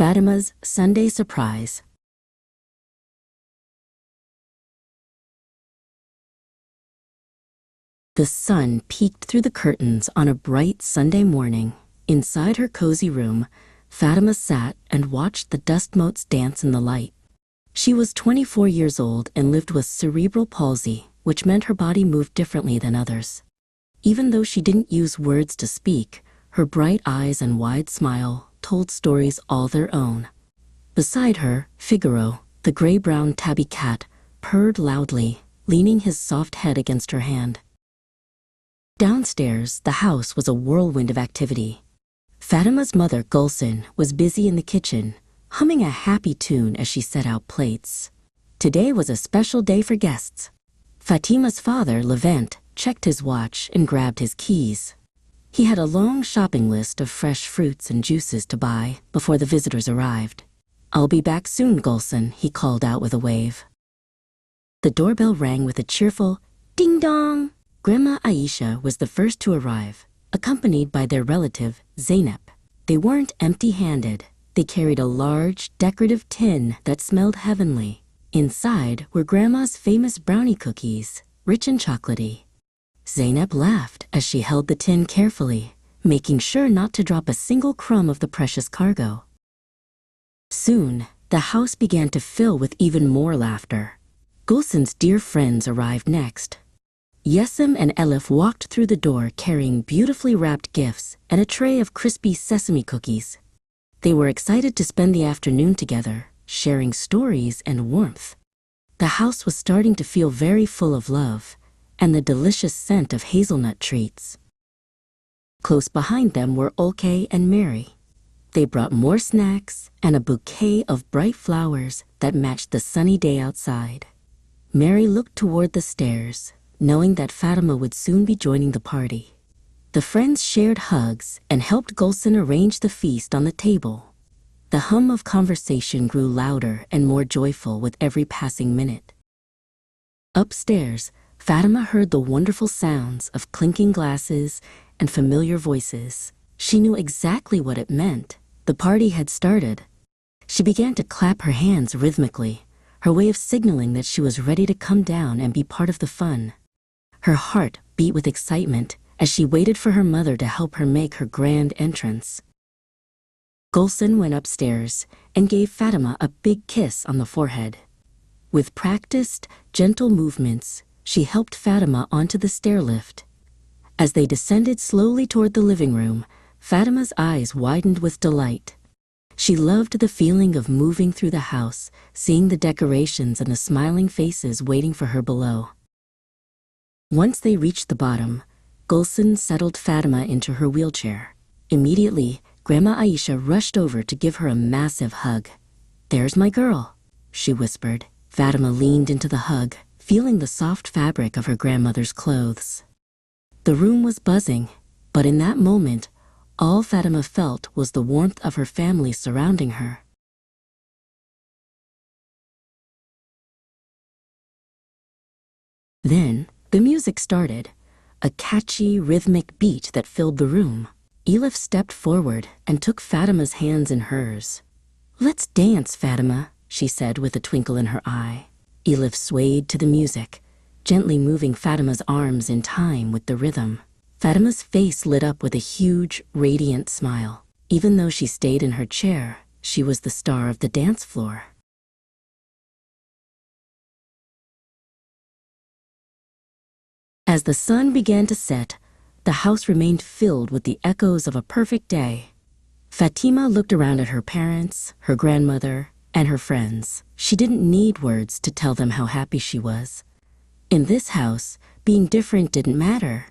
Fatima's Sunday Surprise. The sun peeked through the curtains on a bright Sunday morning. Inside her cozy room, Fatima sat and watched the dust motes dance in the light. She was 24 years old and lived with cerebral palsy, which meant her body moved differently than others. Even though she didn't use words to speak, her bright eyes and wide smile told stories all their own. Beside her, Figaro, the gray-brown tabby cat, purred loudly, leaning his soft head against her hand. Downstairs, the house was a whirlwind of activity. Fatima's mother, Gulsen, was busy in the kitchen, humming a happy tune as she set out plates. Today was a special day for guests. Fatima's father, Levent, checked his watch and grabbed his keys. He had a long shopping list of fresh fruits and juices to buy before the visitors arrived. "I'll be back soon, Gulsen," he called out with a wave. The doorbell rang with a cheerful ding-dong. Grandma Aisha was the first to arrive, accompanied by their relative, Zeynep. They weren't empty-handed. They carried a large, decorative tin that smelled heavenly. Inside were Grandma's famous brownie cookies, rich and chocolatey. Zeynep laughed as she held the tin carefully, making sure not to drop a single crumb of the precious cargo. Soon, the house began to fill with even more laughter. Gulsen's dear friends arrived next. Yesem and Elif walked through the door carrying beautifully wrapped gifts and a tray of crispy sesame cookies. They were excited to spend the afternoon together, sharing stories and warmth. The house was starting to feel very full of love and the delicious scent of hazelnut treats. Close behind them were Olke and Mary. They brought more snacks and a bouquet of bright flowers that matched the sunny day outside. Mary looked toward the stairs, knowing that Fatima would soon be joining the party. The friends shared hugs and helped Gulsen arrange the feast on the table. The hum of conversation grew louder and more joyful with every passing minute. Upstairs, Fatima heard the wonderful sounds of clinking glasses and familiar voices. She knew exactly what it meant. The party had started. She began to clap her hands rhythmically, her way of signaling that she was ready to come down and be part of the fun. Her heart beat with excitement as she waited for her mother to help her make her grand entrance. Gulsen went upstairs and gave Fatima a big kiss on the forehead. With practiced, gentle movements, she helped Fatima onto the stair lift. As they descended slowly toward the living room, Fatima's eyes widened with delight. She loved the feeling of moving through the house, seeing the decorations and the smiling faces waiting for her below. Once they reached the bottom, Gulsen settled Fatima into her wheelchair. Immediately, Grandma Aisha rushed over to give her a massive hug. "There's my girl," she whispered. Fatima leaned into the hug, feeling the soft fabric of her grandmother's clothes. The room was buzzing, but in that moment, all Fatima felt was the warmth of her family surrounding her. Then, the music started, a catchy, rhythmic beat that filled the room. Elif stepped forward and took Fatima's hands in hers. "Let's dance, Fatima," she said with a twinkle in her eye. Elif swayed to the music, gently moving Fatima's arms in time with the rhythm. Fatima's face lit up with a huge, radiant smile. Even though she stayed in her chair, she was the star of the dance floor. As the sun began to set, the house remained filled with the echoes of a perfect day. Fatima looked around at her parents, her grandmother, and her friends. She didn't need words to tell them how happy she was. In this house, being different didn't matter,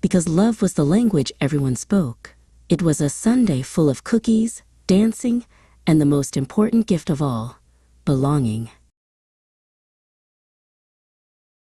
because love was the language everyone spoke. It was a Sunday full of cookies, dancing, and the most important gift of all, belonging.